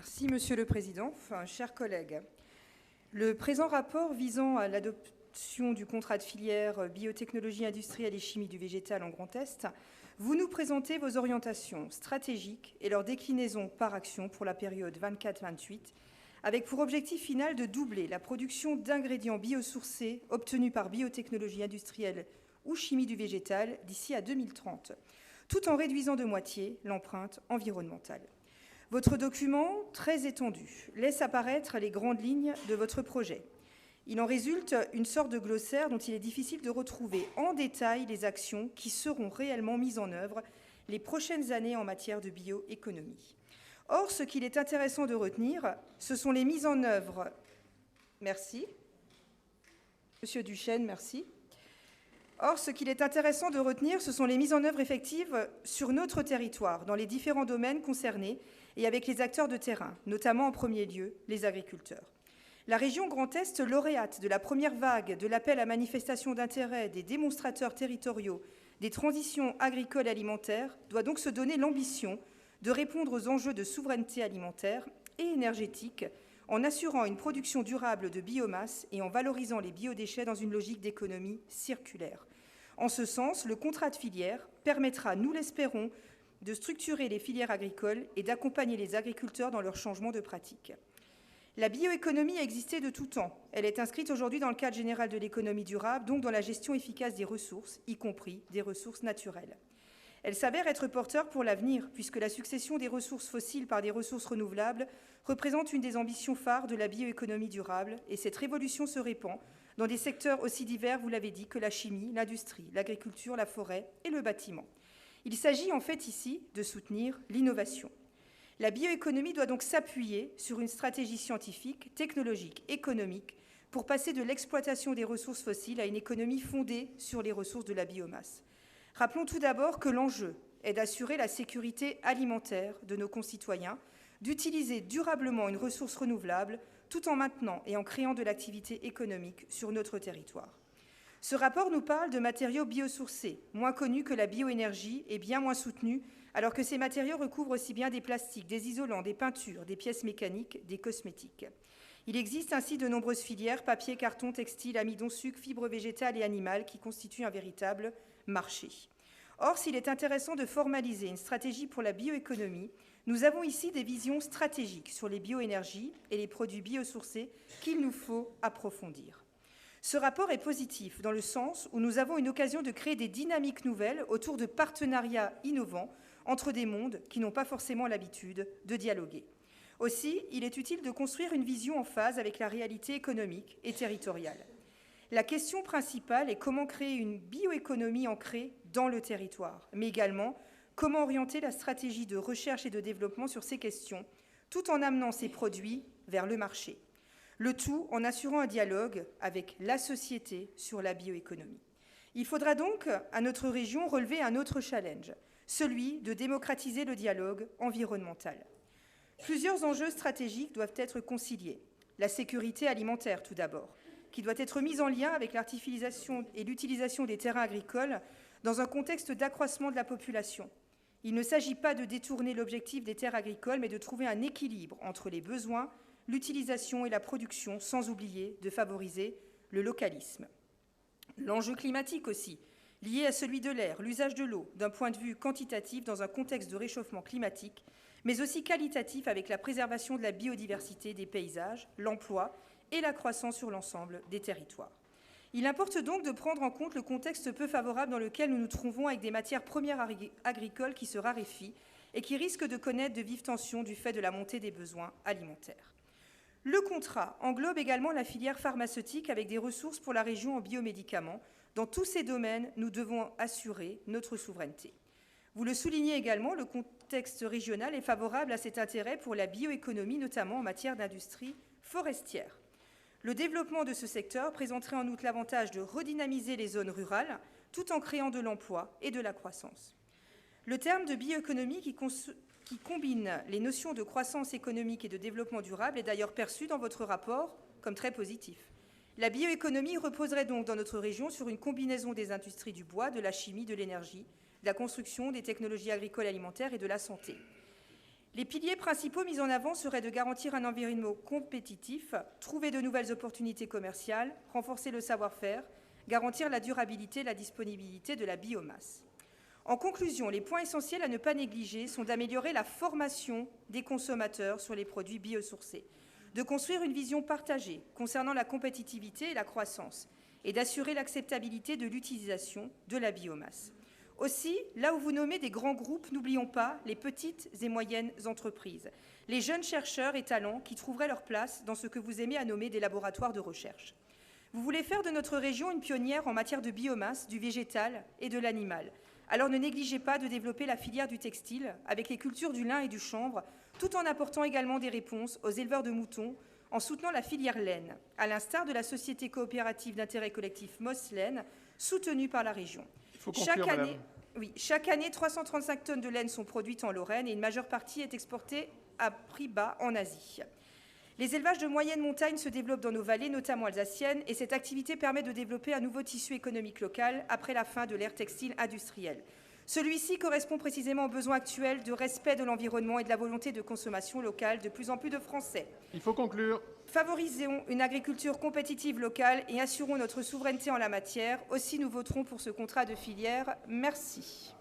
Merci, Monsieur le Président. Chers collègues, le présent rapport visant à l'adoption du contrat de filière biotechnologie industrielle et chimie du végétal en Grand Est, vous nous présentez vos orientations stratégiques et leur déclinaison par action pour la période 24-28, avec pour objectif final de doubler la production d'ingrédients biosourcés obtenus par biotechnologie industrielle ou chimie du végétal d'ici à 2030, tout en réduisant de moitié l'empreinte environnementale. Votre document, très étendu, laisse apparaître les grandes lignes de votre projet. Il en résulte une sorte de glossaire dont il est difficile de retrouver en détail les actions qui seront réellement mises en œuvre les prochaines années en matière de bioéconomie. Or, ce qu'il est intéressant de retenir, ce sont les mises en œuvre... Merci. Monsieur Duchesne, merci. Or, ce qu'il est intéressant de retenir, ce sont les mises en œuvre effectives sur notre territoire, dans les différents domaines concernés et avec les acteurs de terrain, notamment en premier lieu les agriculteurs. La région Grand Est, lauréate de la première vague de l'appel à manifestation d'intérêt des démonstrateurs territoriaux des transitions agricoles et alimentaires, doit donc se donner l'ambition de répondre aux enjeux de souveraineté alimentaire et énergétique en assurant une production durable de biomasse et en valorisant les biodéchets dans une logique d'économie circulaire. En ce sens, le contrat de filière permettra, nous l'espérons, de structurer les filières agricoles et d'accompagner les agriculteurs dans leur changement de pratique. La bioéconomie a existé de tout temps. Elle est inscrite aujourd'hui dans le cadre général de l'économie durable, donc dans la gestion efficace des ressources, y compris des ressources naturelles. Elle s'avère être porteur pour l'avenir, puisque la succession des ressources fossiles par des ressources renouvelables représente une des ambitions phares de la bioéconomie durable, et cette révolution se répand dans des secteurs aussi divers, vous l'avez dit, que la chimie, l'industrie, l'agriculture, la forêt et le bâtiment. Il s'agit en fait ici de soutenir l'innovation. La bioéconomie doit donc s'appuyer sur une stratégie scientifique, technologique, économique, pour passer de l'exploitation des ressources fossiles à une économie fondée sur les ressources de la biomasse. Rappelons tout d'abord que l'enjeu est d'assurer la sécurité alimentaire de nos concitoyens, d'utiliser durablement une ressource renouvelable, tout en maintenant et en créant de l'activité économique sur notre territoire. Ce rapport nous parle de matériaux biosourcés, moins connus que la bioénergie et bien moins soutenus, alors que ces matériaux recouvrent aussi bien des plastiques, des isolants, des peintures, des pièces mécaniques, des cosmétiques. Il existe ainsi de nombreuses filières, papier, carton, textile, amidon, sucre, fibres végétales et animales, qui constituent un véritable marché. Or, s'il est intéressant de formaliser une stratégie pour la bioéconomie, nous avons ici des visions stratégiques sur les bioénergies et les produits biosourcés qu'il nous faut approfondir. Ce rapport est positif dans le sens où nous avons une occasion de créer des dynamiques nouvelles autour de partenariats innovants entre des mondes qui n'ont pas forcément l'habitude de dialoguer. Aussi, il est utile de construire une vision en phase avec la réalité économique et territoriale. La question principale est comment créer une bioéconomie ancrée dans le territoire, mais également comment orienter la stratégie de recherche et de développement sur ces questions, tout en amenant ces produits vers le marché. Le tout en assurant un dialogue avec la société sur la bioéconomie. Il faudra donc, à notre région, relever un autre challenge, celui de démocratiser le dialogue environnemental. Plusieurs enjeux stratégiques doivent être conciliés. La sécurité alimentaire, tout d'abord, qui doit être mise en lien avec l'artificialisation et l'utilisation des terrains agricoles dans un contexte d'accroissement de la population. Il ne s'agit pas de détourner l'objectif des terres agricoles, mais de trouver un équilibre entre les besoins, l'utilisation et la production, sans oublier de favoriser le localisme. L'enjeu climatique aussi, lié à celui de l'air, l'usage de l'eau, d'un point de vue quantitatif dans un contexte de réchauffement climatique, mais aussi qualitatif avec la préservation de la biodiversité des paysages, l'emploi et la croissance sur l'ensemble des territoires. Il importe donc de prendre en compte le contexte peu favorable dans lequel nous nous trouvons avec des matières premières agricoles qui se raréfient et qui risquent de connaître de vives tensions du fait de la montée des besoins alimentaires. Le contrat englobe également la filière pharmaceutique avec des ressources pour la région en biomédicaments. Dans tous ces domaines, nous devons assurer notre souveraineté. Vous le soulignez également, le contexte régional est favorable à cet intérêt pour la bioéconomie, notamment en matière d'industrie forestière. Le développement de ce secteur présenterait en outre l'avantage de redynamiser les zones rurales tout en créant de l'emploi et de la croissance. Le terme de bioéconomie qui combine les notions de croissance économique et de développement durable est d'ailleurs perçu dans votre rapport comme très positif. La bioéconomie reposerait donc dans notre région sur une combinaison des industries du bois, de la chimie, de l'énergie, de la construction, des technologies agricoles et alimentaires et de la santé. Les piliers principaux mis en avant seraient de garantir un environnement compétitif, trouver de nouvelles opportunités commerciales, renforcer le savoir-faire, garantir la durabilité et la disponibilité de la biomasse. En conclusion, les points essentiels à ne pas négliger sont d'améliorer la formation des consommateurs sur les produits biosourcés, de construire une vision partagée concernant la compétitivité et la croissance, et d'assurer l'acceptabilité de l'utilisation de la biomasse. Aussi, là où vous nommez des grands groupes, n'oublions pas les petites et moyennes entreprises, les jeunes chercheurs et talents qui trouveraient leur place dans ce que vous aimez à nommer des laboratoires de recherche. Vous voulez faire de notre région une pionnière en matière de biomasse, du végétal et de l'animal. Alors ne négligez pas de développer la filière du textile avec les cultures du lin et du chanvre, tout en apportant également des réponses aux éleveurs de moutons, en soutenant la filière laine, à l'instar de la société coopérative d'intérêt collectif Moss Laine, soutenue par la région. Il faut conclure, madame. Chaque année, 335 tonnes de laine sont produites en Lorraine et une majeure partie est exportée à prix bas en Asie. Les élevages de moyenne montagne se développent dans nos vallées, notamment alsaciennes, et cette activité permet de développer un nouveau tissu économique local après la fin de l'ère textile industrielle. Celui-ci correspond précisément aux besoins actuels de respect de l'environnement et de la volonté de consommation locale de plus en plus de Français. Il faut conclure. Favorisons une agriculture compétitive locale et assurons notre souveraineté en la matière. Aussi, nous voterons pour ce contrat de filière. Merci.